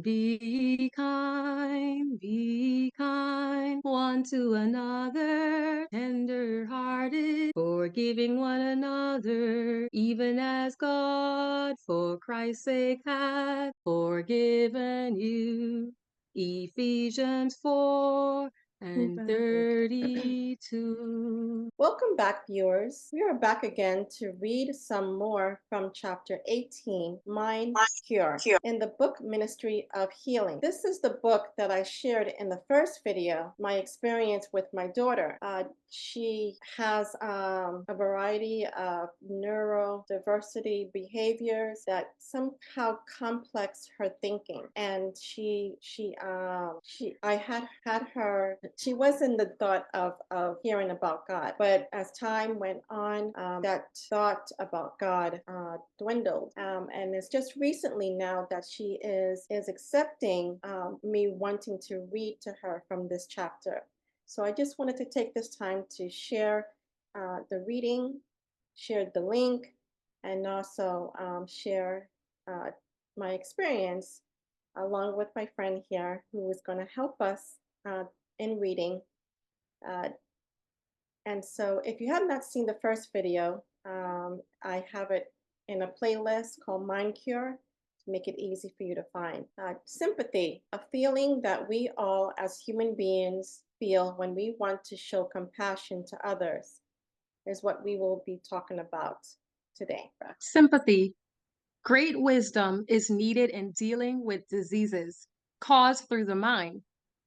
Be kind one to another, tender-hearted, forgiving one another, even as God, for Christ's sake, hath forgiven you. Ephesians 4:32. Welcome back, viewers. We are back again to read some more from chapter 18, Mind Cure, in the book Ministry of Healing. This is the book that I shared in the first video, my experience with my daughter. She has a variety of neurodiversity behaviors that somehow complex her thinking, and I had her. She was in the thought of hearing about God, but as time went on, that thought about God dwindled, and it's just recently now that she is accepting me wanting to read to her from this chapter. So I just wanted to take this time to share the reading, share the link, and also share my experience along with my friend here who is going to help us in reading. And so if you have not seen the first video, I have it in a playlist called Mind Cure to make it easy for you to find. Sympathy, a feeling that we all as human beings feel when we want to show compassion to others, is what we will be talking about today. Sympathy. Great wisdom is needed in dealing with diseases caused through the mind.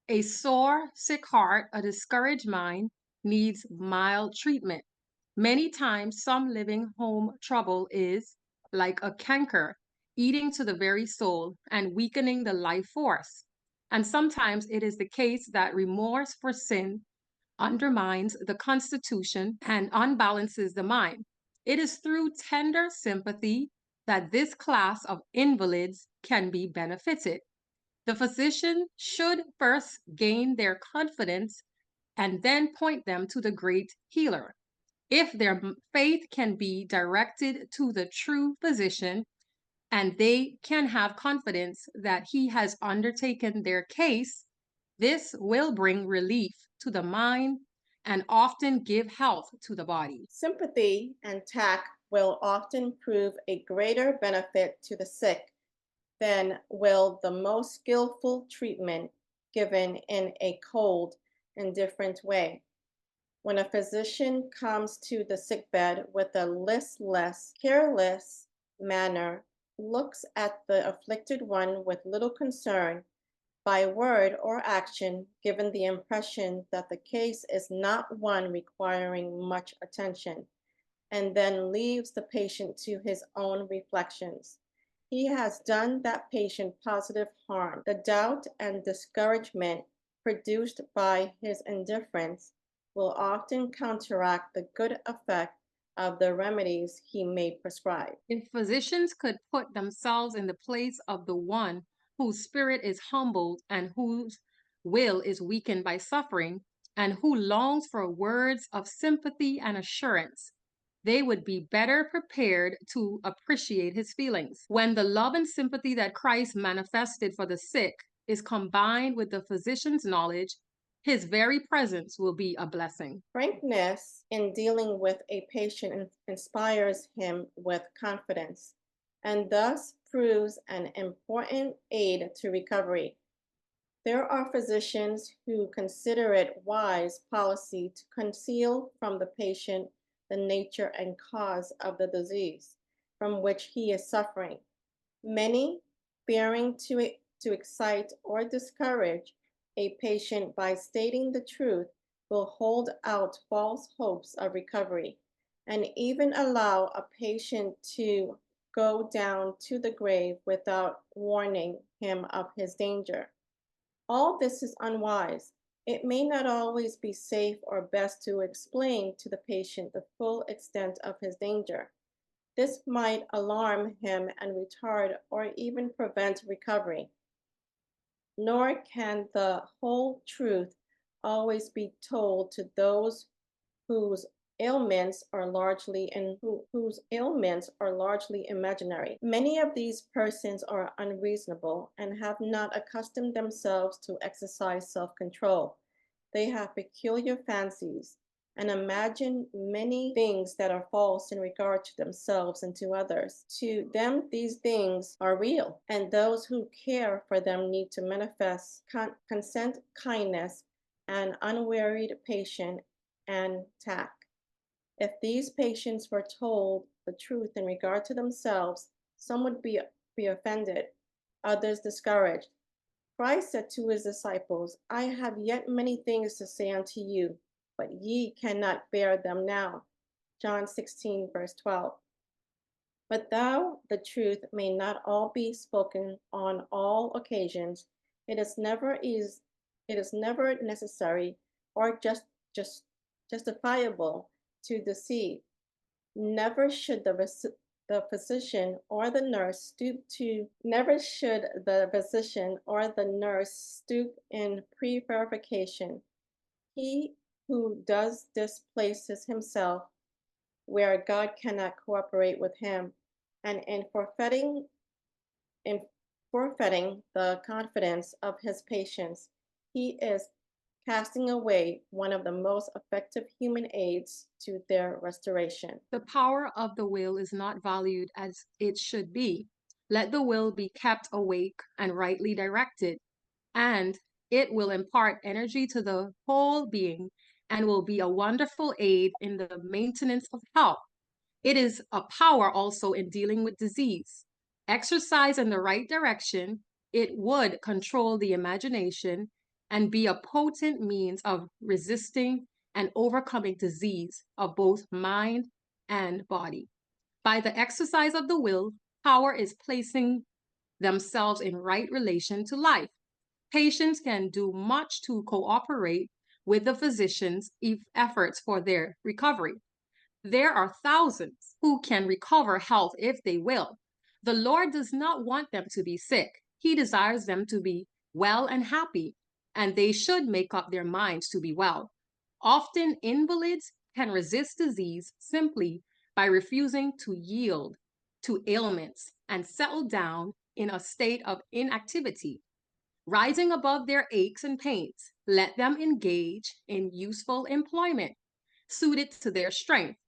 A sore, sick heart, a discouraged mind needs mild treatment. Many times, some living home trouble is like a canker, eating to the very soul and weakening the life force. And sometimes it is the case that remorse for sin undermines the constitution and unbalances the mind. It is through tender sympathy that this class of invalids can be benefited. The physician should first gain their confidence and then point them to the great healer. If their faith can be directed to the true physician and they can have confidence that he has undertaken their case, this will bring relief to the mind and often give health to the body. Sympathy and tact will often prove a greater benefit to the sick than will the most skillful treatment given in a cold, indifferent way. When a physician comes to the sickbed with a listless, careless manner, looks at the afflicted one with little concern, by word or action, given the impression that the case is not one requiring much attention, and then leaves the patient to his own reflections, he has done that patient positive harm. The doubt and discouragement produced by his indifference will often counteract the good effect of the remedies he may prescribe. If physicians could put themselves in the place of the one whose spirit is humbled and whose will is weakened by suffering, and who longs for words of sympathy and assurance, they would be better prepared to appreciate his feelings. When the love and sympathy that Christ manifested for the sick is combined with the physician's knowledge, his very presence will be a blessing. Frankness in dealing with a patient inspires him with confidence and thus proves an important aid to recovery. There are physicians who consider it wise policy to conceal from the patient the nature and cause of the disease from which he is suffering. Many, fearing to excite or discourage a patient by stating the truth, will hold out false hopes of recovery and even allow a patient to go down to the grave without warning him of his danger. All this is unwise. It may not always be safe or best to explain to the patient the full extent of his danger. This might alarm him and retard or even prevent recovery. Nor can the whole truth always be told to those whose ailments are largely and whose ailments are largely imaginary. Many of these persons are unreasonable and have not accustomed themselves to exercise self-control. They have peculiar fancies and imagine many things that are false in regard to themselves and to others. To them, these things are real, and those who care for them need to manifest consent, kindness, and unwearied patience and tact. If these patients were told the truth in regard to themselves, some would be offended, others discouraged. Christ said to his disciples, I have yet many things to say unto you, but ye cannot bear them now. John 16, verse 12. But thou the truth may not all be spoken on all occasions, it is never is it is never necessary or just justifiable to deceive. Never should the physician or the nurse never should the physician or the nurse stoop in prevarication. He who does this places himself where God cannot cooperate with him, and in forfeiting the confidence of his patients, he is casting away one of the most effective human aids to their restoration. The power of the will is not valued as it should be. Let the will be kept awake and rightly directed, and it will impart energy to the whole being and will be a wonderful aid in the maintenance of health. It is a power also in dealing with disease. Exercise in the right direction, it would control the imagination and be a potent means of resisting and overcoming disease of both mind and body. By the exercise of the will, power is placing themselves in right relation to life. Patients can do much to cooperate with the physician's efforts for their recovery. There are thousands who can recover health if they will. The Lord does not want them to be sick. He desires them to be well and happy, and they should make up their minds to be well. Often, invalids can resist disease simply by refusing to yield to ailments and settle down in a state of inactivity. Rising above their aches and pains, let them engage in useful employment suited to their strength.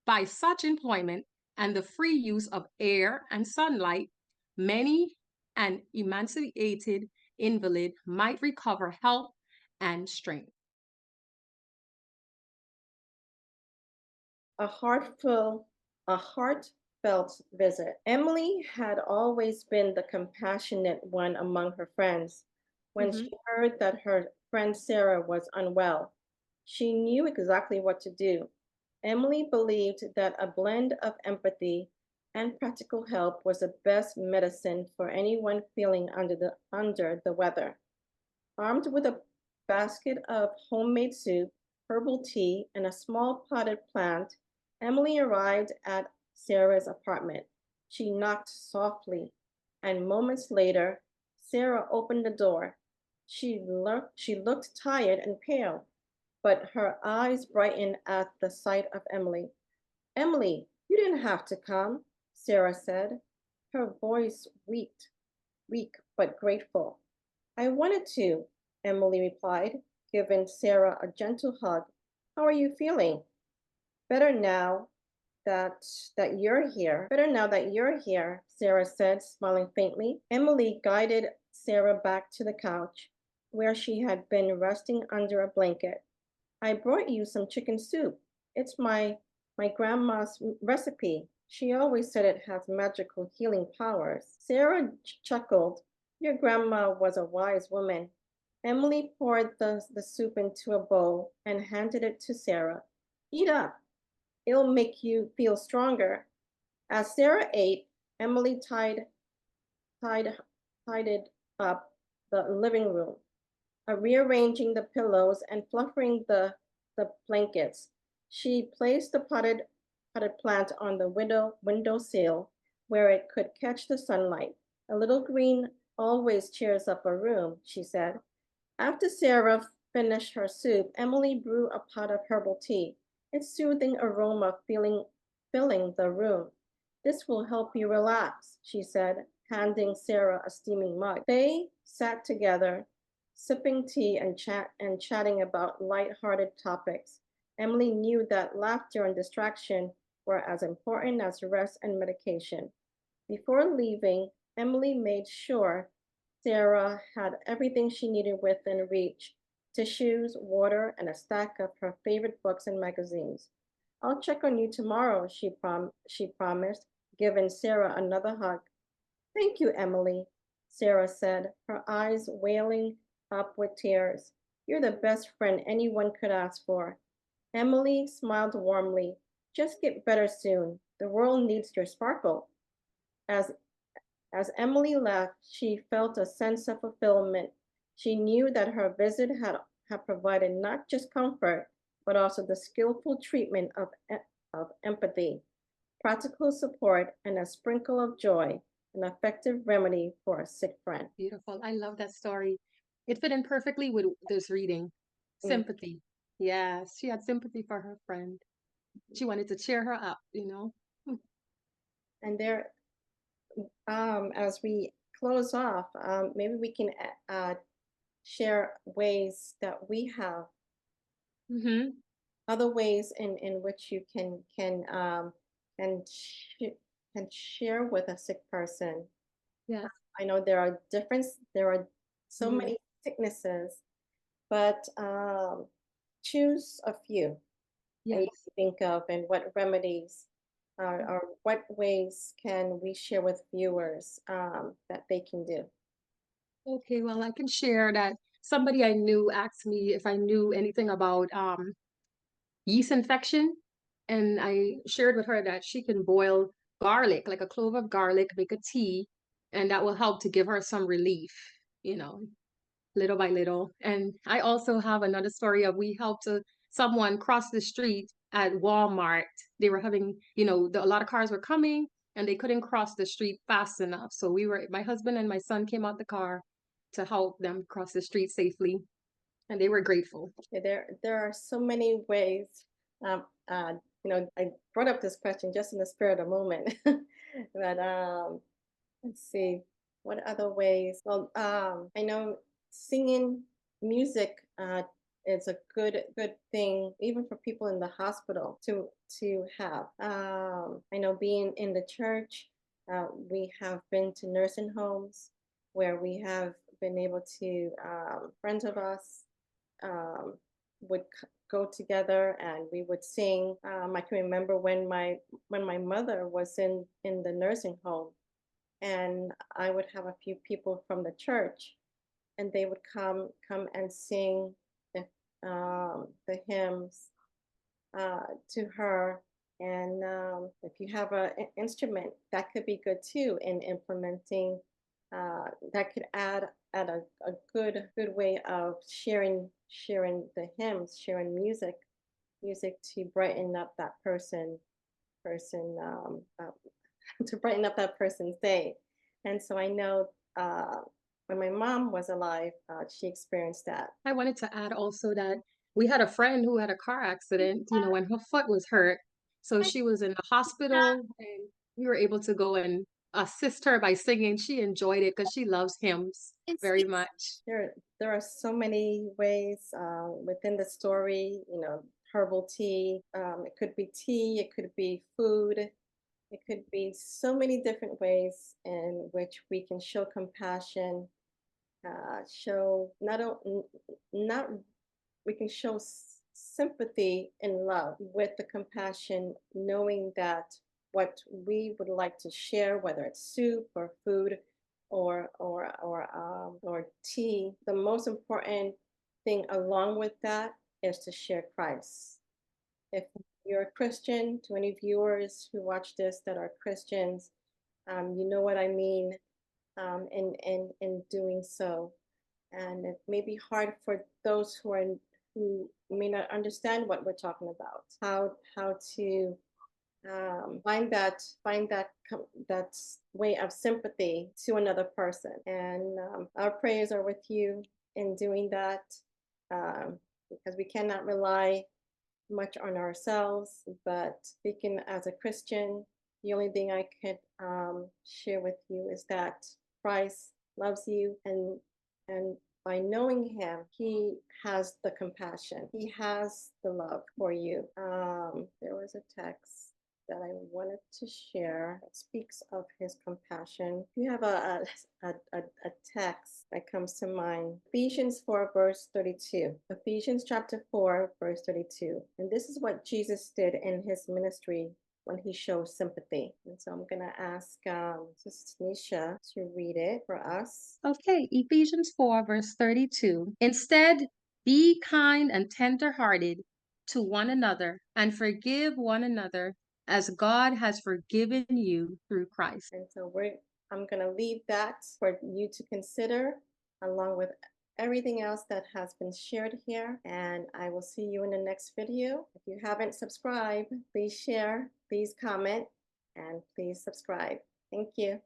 By such employment and the free use of air and sunlight, many an emaciated invalid might recover health and strength. A heartful, a heartfelt visit. Emily had always been the compassionate one among her friends. When Mhm. she heard that her friend Sarah was unwell, she knew exactly what to do. Emily believed that a blend of empathy and practical help was the best medicine for anyone feeling under the weather. Armed with a basket of homemade soup, herbal tea, and a small potted plant, Emily arrived at Sarah's apartment. She knocked softly, and moments later, Sarah opened the door. She looked tired and pale, but her eyes brightened at the sight of Emily. Emily, you didn't have to come, Sarah said, her voice weak but grateful. I wanted to, Emily replied, giving Sarah a gentle hug. How are you feeling? Better now that you're here. Better now that you're here, Sarah said, smiling faintly. Emily guided Sarah back to the couch, where she had been resting under a blanket. I brought you some chicken soup. It's my grandma's recipe. She always said it has magical healing powers. Sarah chuckled. Your grandma was a wise woman. Emily poured the soup into a bowl and handed it to Sarah. Eat up. It'll make you feel stronger. As Sarah ate, Emily tied, tidied up the living room, rearranging the pillows and fluffing the blankets. She placed the potted plant on the windowsill where it could catch the sunlight. A little green always cheers up a room, she said. After Sarah finished her soup, Emily brewed a pot of herbal tea. its soothing aroma filling the room. This will help you relax, she said, handing Sarah a steaming mug. They sat together, sipping tea and chatting about light-hearted topics. Emily knew that laughter and distraction were as important as rest and medication. Before leaving, Emily made sure Sarah had everything she needed within reach: tissues, water, and a stack of her favorite books and magazines. I'll check on you tomorrow, she promised, giving Sarah another hug. Thank you, Emily, Sarah said, her eyes welling up with tears. You're the best friend anyone could ask for. Emily smiled warmly. Just get better soon. The world needs your sparkle. As as Emily left, she felt a sense of fulfillment. She knew that her visit had provided not just comfort, but also the skillful treatment of empathy, practical support, and a sprinkle of joy, an effective remedy for a sick friend. Beautiful. I love that story. It fit in perfectly with this reading. Mm. Sympathy. Yes, she had sympathy for her friend. She wanted to cheer her up, you know? Hmm. And there, as we close off, maybe we can share ways that we have Mm-hmm. other ways in which you can can share with a sick person. Yes. I know there are so Mm-hmm. many sicknesses, but choose a few that you Yes. can think of, and what remedies or what ways can we share with viewers that they can do. Okay, well, I can share that somebody I knew asked me if I knew anything about yeast infection. And I shared with her that she can boil garlic, like a clove of garlic, make a tea, and that will help to give her some relief, you know, little by little. And I also have another story of we helped someone cross the street at Walmart. They were having, a lot of cars were coming and they couldn't cross the street fast enough. So my husband and my son came out the car to help them cross the street safely, and they were grateful. Yeah, there are so many ways. Um, uh, I brought up this question just in the spirit of the moment, but let's see, what other ways? Well, I know singing music is a good thing, even for people in the hospital to have. I know being in the church, we have been to nursing homes where we have been able to friends of us um, would go together and we would sing. I can remember when my mother was in the nursing home, and I would have a few people from the church, and they would come and sing the hymns to her. And if you have an instrument, that could be good too in implementing. That could add a good way of sharing the hymns, sharing music to brighten up that person to brighten up that person's day. And so I know when my mom was alive, she experienced that. I wanted to add also that we had a friend who had a car accident, when her foot was hurt. So she was in the hospital and we were able to go and assist her by singing. She enjoyed it because she loves hymns very much. There are so many ways within the story. Herbal tea. It could be tea. It could be food. It could be so many different ways in which we can show compassion, show not we can show sympathy and love with the compassion, knowing that what we would like to share, whether it's soup or food or tea, the most important thing along with that is to share Christ. If you're a Christian, to any viewers who watch this that are Christians, you know what I mean in doing so. And it may be hard for those who may not understand what we're talking about, how to find that way of sympathy to another person. And our prayers are with you in doing that, because we cannot rely much on ourselves. But speaking as a Christian, the only thing I could share with you is that Christ loves you, and by knowing Him, He has the compassion. He has the love for you. There was a text that I wanted to share that speaks of His compassion. If you have a text that comes to mind, Ephesians 4, verse 32. Ephesians chapter 4, verse 32. And this is what Jesus did in His ministry when He shows sympathy. And so I'm going to ask Sister Nisha to read it for us. Okay, Ephesians 4, verse 32. Instead, be kind and tender-hearted to one another and forgive one another as God has forgiven you through Christ. And so I'm going to leave that for you to consider along with everything else that has been shared here. And I will see you in the next video. If you haven't subscribed, please share, please comment, and please subscribe. Thank you.